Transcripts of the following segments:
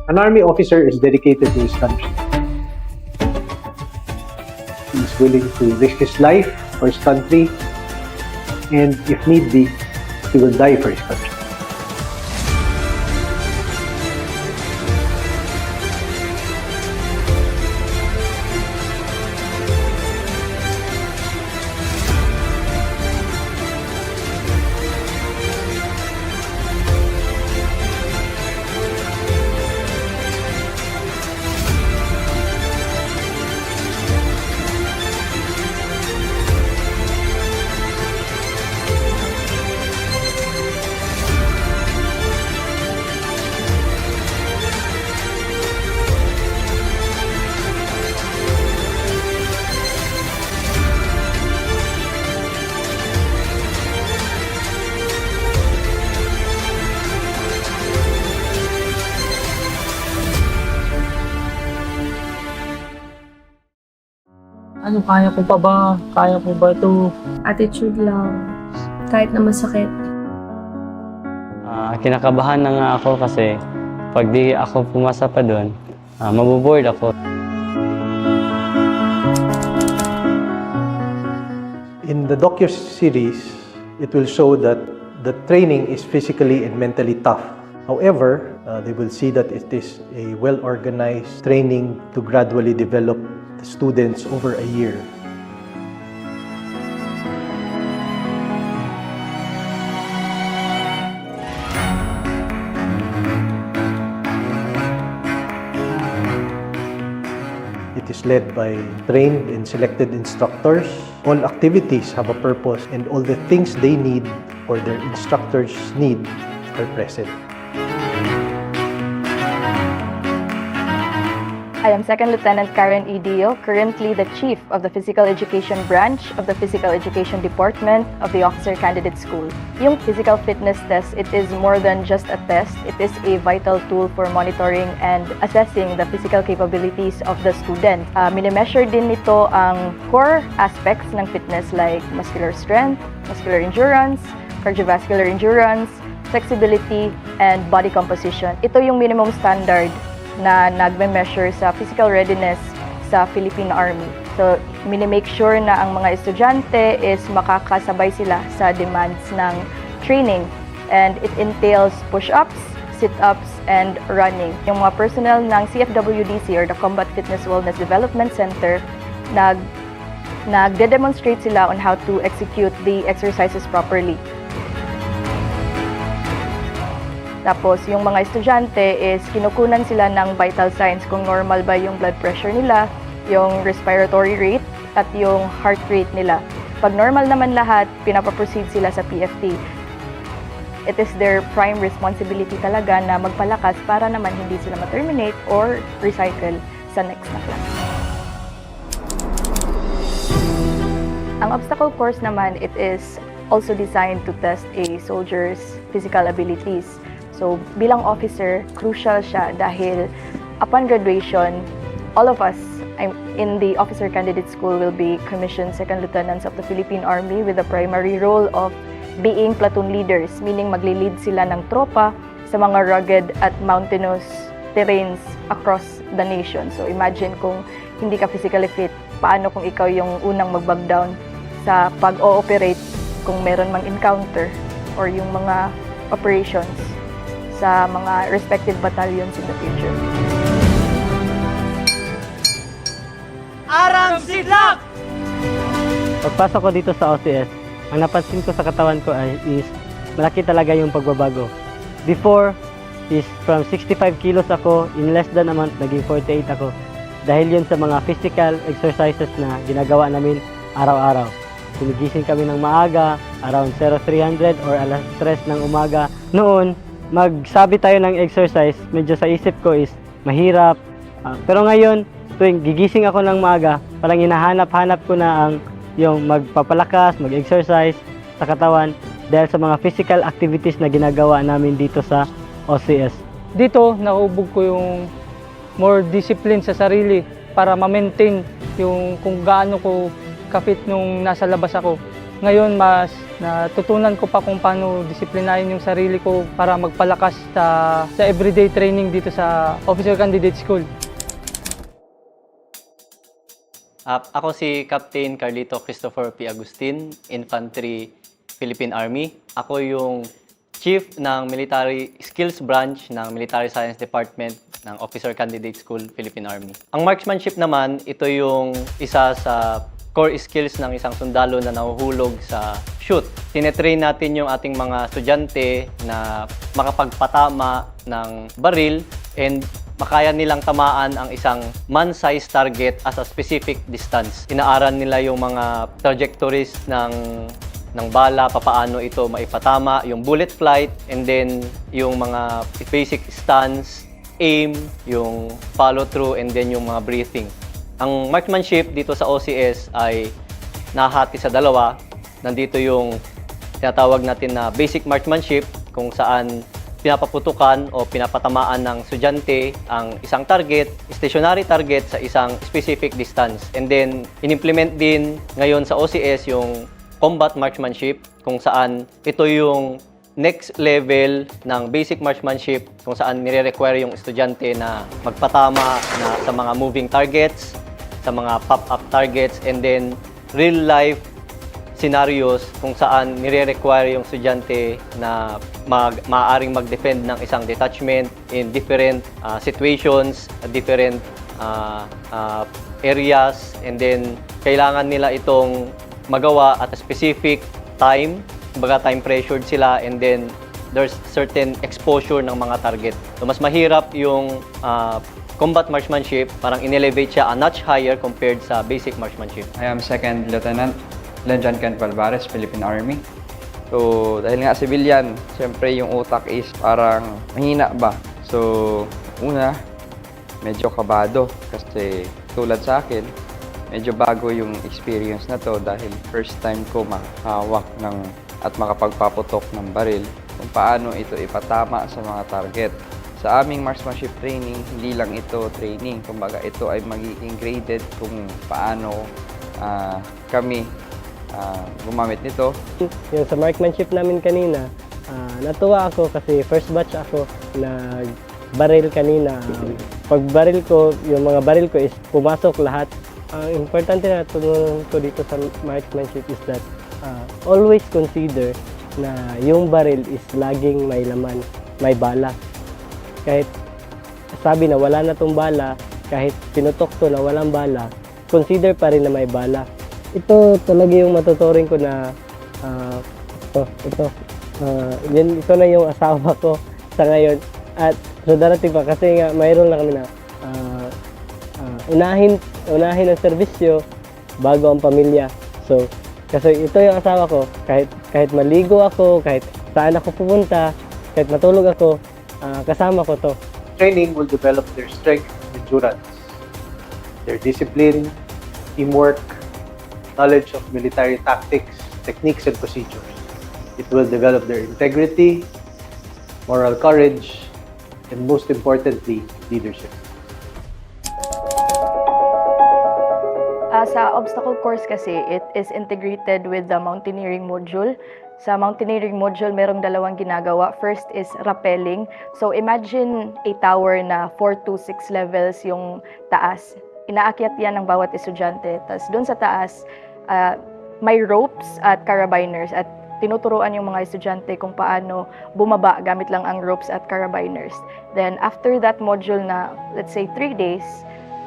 An army officer is dedicated to his country. He is willing to risk his life for his country, and if need be, he will die for his country. Ano, kaya ko pa ba? Kaya ko ba ito? Attitude lang. Kahit na masakit. Kinakabahan na nga ako kasi pag di ako pumasa pa doon, mabuboard ako. In the docu-series, it will show that the training is physically and mentally tough. However, they will see that it is a well-organized training to gradually develop the students over a year. It is led by trained and selected instructors. All activities have a purpose, and all the things they need or their instructors need are present. I am Second Lieutenant Karen Idio, currently the Chief of the Physical Education Branch of the Physical Education Department of the Officer Candidate School. Yung physical fitness test, it is more than just a test. It is a vital tool for monitoring and assessing the physical capabilities of the student. Minimeasure din nito ang core aspects ng fitness like muscular strength, muscular endurance, cardiovascular endurance, flexibility, and body composition. Ito yung minimum standard na nagme-measure sa physical readiness sa Philippine Army. So, minimake sure na ang mga estudyante is makakasabay sila sa demands ng training. And it entails push-ups, sit-ups, and running. Yung mga personnel ng CFWDC or the Combat Fitness Wellness Development Center, nagde-demonstrate sila on how to execute the exercises properly. Tapos, yung mga estudyante is kinukunan sila ng vital signs kung normal ba yung blood pressure nila, yung respiratory rate, at yung heart rate nila. Pag normal naman lahat, pinapaproceed sila sa PFT. It is their prime responsibility talaga na magpalakas para naman hindi sila ma-terminate or recycle sa next na class. Ang obstacle course naman, it is also designed to test a soldier's physical abilities. So, bilang officer, crucial siya dahil upon graduation, all of us in the Officer Candidate School will be commissioned Second Lieutenants of the Philippine Army with the primary role of being platoon leaders, meaning magli-lead sila ng tropa sa mga rugged at mountainous terrains across the nation. So, imagine kung hindi ka physically fit, paano kung ikaw yung unang mag-back down sa pag-ooperate kung meron mang encounter or yung mga operations sa mga respective battalions in the future. Arang Sidlak! Pagpasok ko dito sa OCS, ang napansin ko sa katawan ko is malaki talaga yung pagbabago. Before is from 65 kilos ako, in less than a month, naging 48 ako. Dahil yun sa mga physical exercises na ginagawa namin araw-araw. Gumigising kami ng maaga, around 0300 or alas 3 ng umaga. Noon, magsabi tayo ng exercise, medyo sa isip ko is mahirap. Pero ngayon, tuwing gigising ako ng maaga, parang hinahanap-hanap ko na ang yung magpapalakas, mag-exercise sa katawan dahil sa mga physical activities na ginagawa namin dito sa OCS. Dito, naubog ko yung more discipline sa sarili para ma-maintain yung kung gaano ko ka-fit nung nasa labas ako. Ngayon, mas natutunan ko pa kung paano disiplinahin yung sarili ko para magpalakas sa everyday training dito sa Officer Candidate School. Ako si Captain Carlito Christopher P. Agustin, Infantry, Philippine Army. Ako yung Chief ng Military Skills Branch ng Military Science Department ng Officer Candidate School, Philippine Army. Ang marksmanship naman, ito yung isa sa core skills ng isang sundalo na nahuhulog sa shoot. Tinetrain natin yung ating mga estudyante na makapagpatama ng baril and makaya nilang tamaan ang isang man-sized target as a specific distance. Inaaral nila yung mga trajectories ng bala, papaano ito maipatama, yung bullet flight, and then yung mga basic stance, aim, yung follow through, and then yung mga breathing. Ang marksmanship dito sa OCS ay nahati sa dalawa. Nandito yung tinatawag natin na basic marksmanship, kung saan pinapaputukan o pinapatamaan ng estudyante ang isang target, stationary target sa isang specific distance. And then, in-implement din ngayon sa OCS yung combat marksmanship, kung saan ito yung next level ng basic marksmanship, kung saan nire-require yung estudyante na magpatama na sa mga moving targets, sa mga pop-up targets, and then real-life scenarios kung saan nire-require yung estudyante na maaaring mag-defend ng isang detachment in different situations, different areas, and then kailangan nila itong magawa at a specific time, baga time pressured sila, and then there's certain exposure ng mga target. So mas mahirap yung combat marksmanship, parang in-elevate siya a notch higher compared sa basic marksmanship. I am Second Lieutenant Lenjan Ken Palvares, Philippine Army. So, dahil nga civilian, siyempre yung utak is parang mahina ba? So, una, medyo kabado kasi tulad sa akin, medyo bago yung experience na to dahil first time ko makahawak at makapagpaputok ng baril kung paano ito ipatama sa mga target. Sa aming marksmanship training, hindi lang ito training, kumbaga ito ay magiging graded kung paano kami gumamit nito. Yung sa marksmanship namin kanina, natuwa ako kasi first batch ako nag-baril kanina. Pag baril ko, yung mga baril ko is pumasok lahat. Ang importante na tutunan ko dito sa marksmanship is that always consider na yung baril is laging may laman, may bala. Kahit sabi na wala na tong bala, kahit pinutok to na walang bala, consider pa rin na may bala. Ito talaga yung matuturing ko na ito na yung asawa ko sa ngayon. At so darating pa kasi nga mayroon lang kami na unahin ang serbisyo bago ang pamilya. So kasi ito yung asawa ko, kahit maligo ako, kahit saan ako pupunta, kahit matulog ako, kasama ko to. Training will develop their strength, endurance, their discipline, teamwork, knowledge of military tactics, techniques, and procedures. It will develop their integrity, moral courage, and most importantly, leadership. Sa obstacle course kasi, it is integrated with the mountaineering module. Sa mountaineering module, merong dalawang ginagawa. First is rappelling. So imagine a tower na 4 to 6 levels yung taas. Inaakyat yan ng bawat estudyante. Tapos doon sa taas, may ropes at carabiners at tinuturuan yung mga estudyante kung paano bumaba gamit lang ang ropes at carabiners. Then after that module na, let's say 3 days,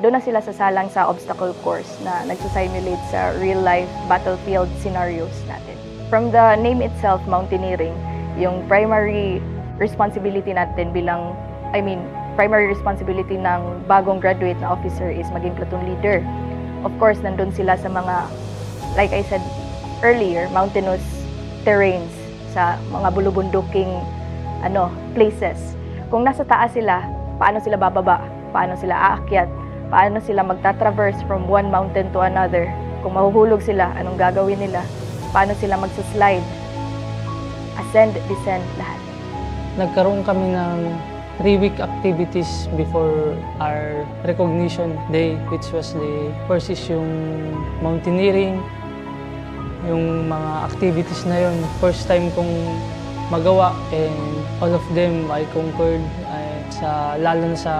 doon na sila sasalang sa obstacle course na nagsasimulate sa real-life battlefield scenarios natin. From the name itself, mountaineering, yung primary responsibility natin primary responsibility ng bagong graduate na officer is maging platoon leader. Of course, nandun sila sa mga, like I said earlier, mountainous terrains, sa mga bulubunduking places. Kung nasa taas sila, paano sila bababa? Paano sila aakyat? Paano sila magta-traverse from one mountain to another? Kung mahuhulog sila, anong gagawin nila? Paano sila magsaslide? Ascend, descend, lahat. Nagkaroon kami ng 3-week activities before our recognition day, which was the first is yung mountaineering, Yung mga activities na yun, first time kong magawa and all of them I conquered lalo na sa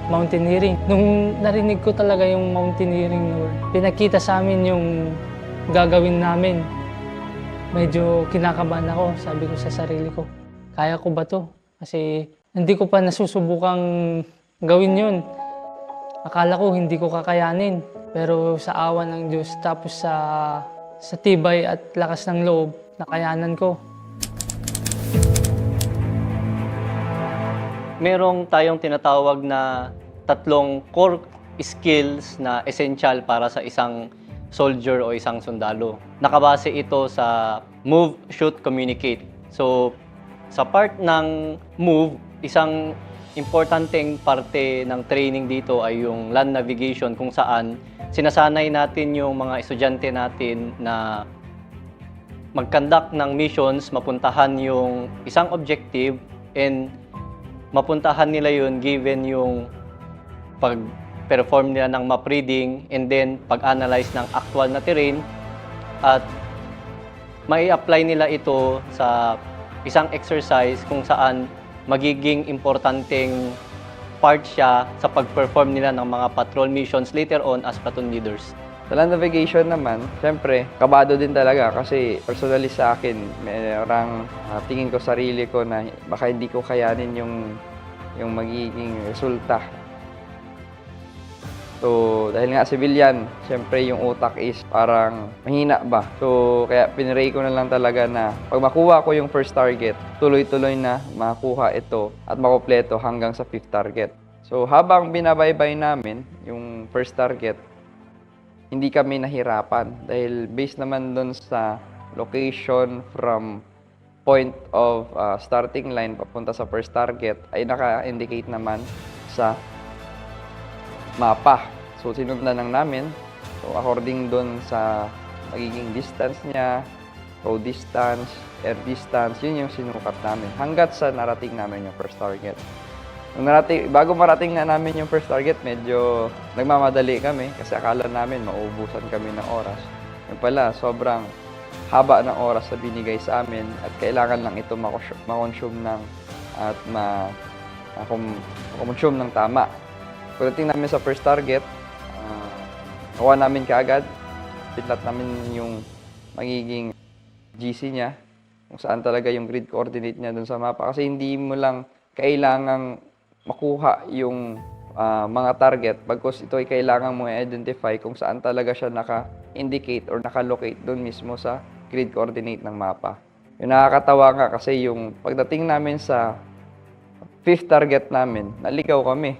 mountaineering. Nung narinig ko talaga yung mountaineering, pinakita sa amin yung gagawin namin. Medyo kinakabahan ako, sabi ko sa sarili ko, kaya ko ba to? Kasi hindi ko pa nasusubukang gawin yun. Akala ko hindi ko kakayanin. Pero sa awa ng Diyos, tapos sa tibay at lakas ng loob, nakayanan ko. Merong tayong tinatawag na 3 core skills na essential para sa isang soldier o isang sundalo. Nakabase ito sa move, shoot, communicate. So, sa part ng move, isang importanteng parte ng training dito ay yung land navigation, kung saan sinasanay natin yung mga estudyante natin na mag-conduct ng missions, mapuntahan yung isang objective, and mapuntahan nila yun given yung pag-perform nila ng map reading and then pag-analyze ng actual na terrain at mai-apply nila ito sa isang exercise kung saan magiging importanteng part siya sa pag-perform nila ng mga patrol missions later on as platoon leaders. Sa land navigation naman, syempre, kabado din talaga kasi personally sa akin, merang tingin ko sarili ko na baka hindi ko kayanin yung magiging resulta. So, dahil nga civilian, syempre yung utak is parang mahina ba. So, kaya pinray ko na lang talaga na pag makuha ko yung first target, tuloy-tuloy na makuha ito at makumpleto hanggang sa 5th target. So, habang binabaybay namin yung first target, hindi kami nahirapan dahil based naman doon sa location from point of starting line papunta sa first target ay naka-indicate naman sa mapa. So sinundan lang namin. So according doon sa magiging distance niya, road distance, air distance, yun yung sinukat namin hanggat sa narating namin yung first target. Bago marating na namin yung first target, medyo nagmamadali kami kasi akala namin mauubusan kami ng oras. Yung pala, sobrang haba ng oras na binigay sa amin at kailangan lang ito makonsume ng at makonsume ng tama. Pagdating namin sa first target, nakuha namin kaagad. Pinlat namin yung magiging GC niya, kung saan talaga yung grid coordinate niya dun sa mapa. Kasi hindi mo lang kailangang makuha yung mga target bagkus ito ay kailangan mo i-identify kung saan talaga siya naka-indicate or naka-locate doon mismo sa grid coordinate ng mapa. Yung nakakatawa nga kasi yung pagdating namin sa 5th target namin, naligaw kami.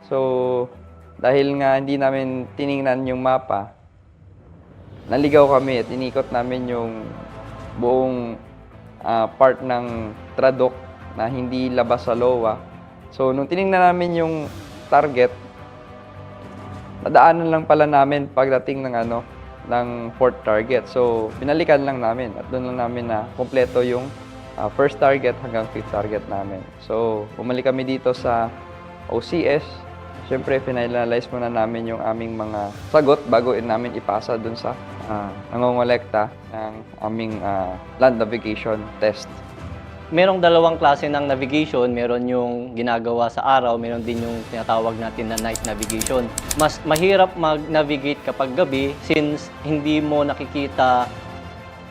So, dahil nga hindi namin tiningnan yung mapa, naligaw kami at inikot namin yung buong part ng Tradok na hindi labas sa LOA. So, nung tiningnan namin yung target, nadaanan lang pala namin pagdating ng 4th target. So, binalikan lang namin at doon lang namin na kompleto yung first target hanggang 5th target namin. So, bumalik kami dito sa OCS. Siyempre, finalize muna namin yung aming mga sagot bago namin ipasa doon sa nangongolekta ng aming land navigation test. Merong 2 klase ng navigation. Meron yung ginagawa sa araw, meron din yung tinatawag natin na night navigation. Mas mahirap mag-navigate kapag gabi since hindi mo nakikita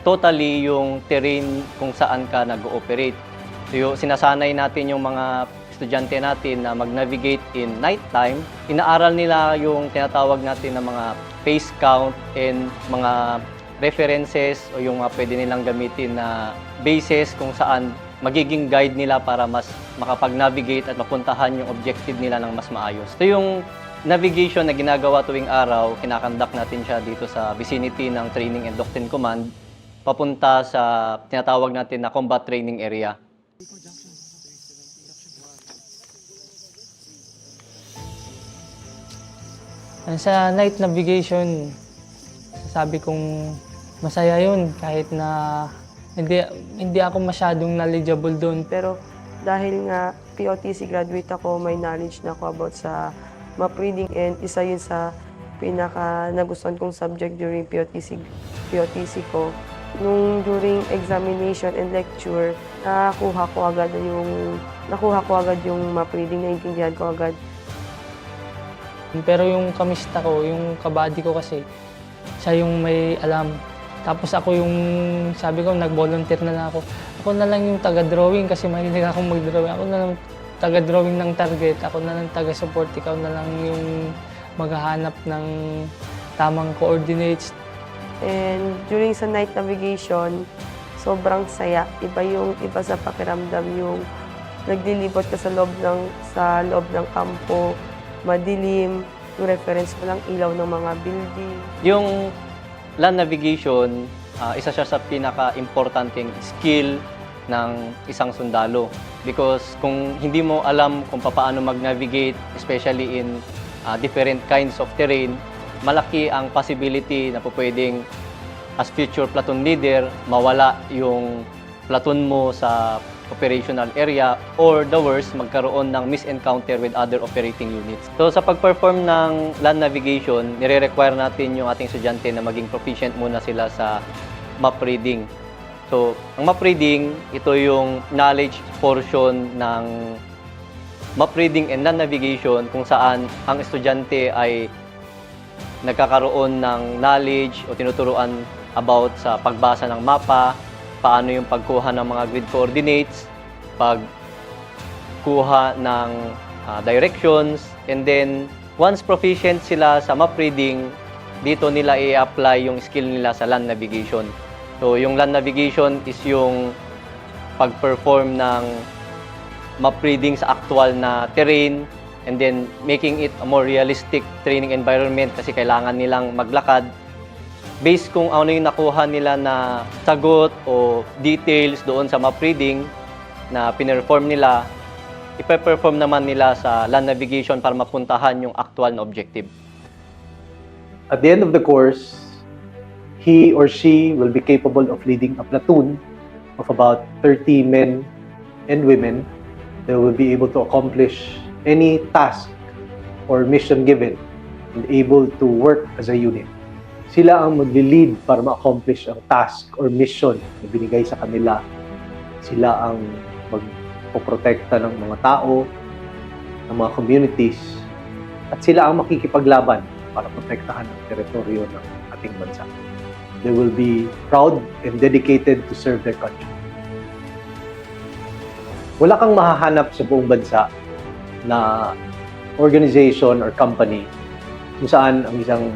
totally yung terrain kung saan ka nag-ooperate. So, sinasanay natin yung mga estudyante natin na mag-navigate in night time. Inaaral nila yung tinatawag natin na mga phase count and mga references o yung mga pwede nilang gamitin na bases kung saan magiging guide nila para mas makapag-navigate at mapuntahan yung objective nila ng mas maayos. So yung navigation na ginagawa tuwing araw, kinakandak natin siya dito sa vicinity ng Training and Doctrine Command, papunta sa tinatawag natin na Combat Training Area. Sa night navigation, sabi kong masaya yun kahit na hindi ako masyadong knowledgeable doon. Pero dahil nga POTC graduate ako, may knowledge na ako about sa map reading and isa yun sa pinaka nagustuhan kong subject during POTC ko. Nung during examination and lecture, nakuha ko agad yung map reading, naiintindihan ko agad. Pero yung kamista ko, yung kabady ko kasi, siya yung may alam. Tapos ako yung, sabi ko, nag-volunteer na lang ako. Ako na lang yung taga-drawing kasi mahilig akong mag-drawing. Ako na lang taga-drawing ng target. Ako na lang taga-support. Ikaw na lang yung maghahanap ng tamang coordinates. And during sa night navigation, sobrang saya. Iba sa pakiramdam yung naglilibot ka sa loob ng kampo, madilim, yung reference mo lang ilaw ng mga building. Yung land navigation, isa siya sa pinaka-importanting skill ng isang sundalo. Because kung hindi mo alam kung paano mag-navigate, especially in different kinds of terrain, malaki ang possibility na pwedeng as future platoon leader, mawala yung platoon mo sa operational area or the worst, magkaroon ng misencounter with other operating units. So sa pag-perform ng land navigation, nire-require natin yung ating estudyante na maging proficient muna sila sa map reading. So ang map reading, ito yung knowledge portion ng map reading and land navigation kung saan ang estudyante ay nagkakaroon ng knowledge o tinuturuan about sa pagbasa ng mapa, paano yung pagkuha ng mga grid coordinates, pagkuha ng directions, and then once proficient sila sa map reading, dito nila i-apply yung skill nila sa land navigation. So yung land navigation is yung pag-perform ng map reading sa actual na terrain, and then making it a more realistic training environment kasi kailangan nilang maglakad. Based kung ano yung nakuha nila na sagot o details doon sa map reading na pinerform nila, ipe-perform naman nila sa land navigation para mapuntahan yung actual na objective. At the end of the course, he or she will be capable of leading a platoon of about 30 men and women. They will be able to accomplish any task or mission given and able to work as a unit. Sila ang magli-lead para ma-accomplish ang task or mission na binigay sa kanila. Sila ang magpoprotekta ng mga tao, ng mga communities, at sila ang makikipaglaban para protektahan ang teritoryo ng ating bansa. They will be proud and dedicated to serve their country. Wala kang mahahanap sa buong bansa na organization or company kung saan ang isang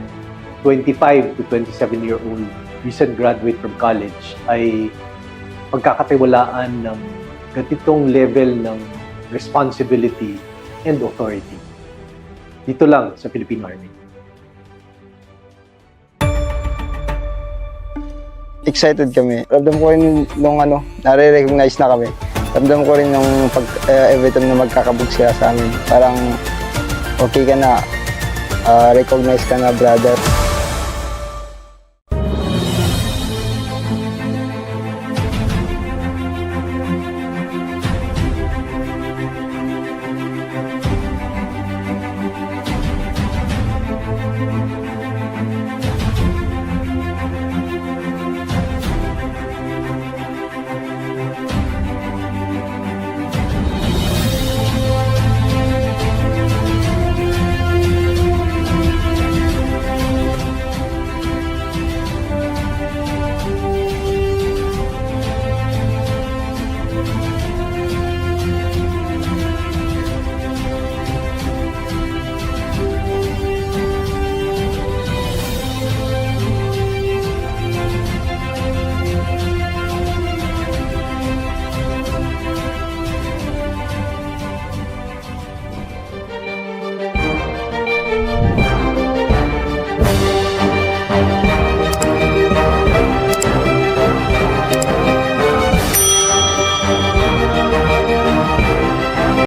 25 to 27-year-old recent graduate from college ay pagkakatiwalaan ng ganitong level ng responsibility and authority. Dito lang sa Philippine Army. Excited kami. Ramdam ko rin nung nare-recognize na kami. Ramdam ko rin nung every time na magkakabog sila sa amin. Parang okay ka na, recognize ka na, brother.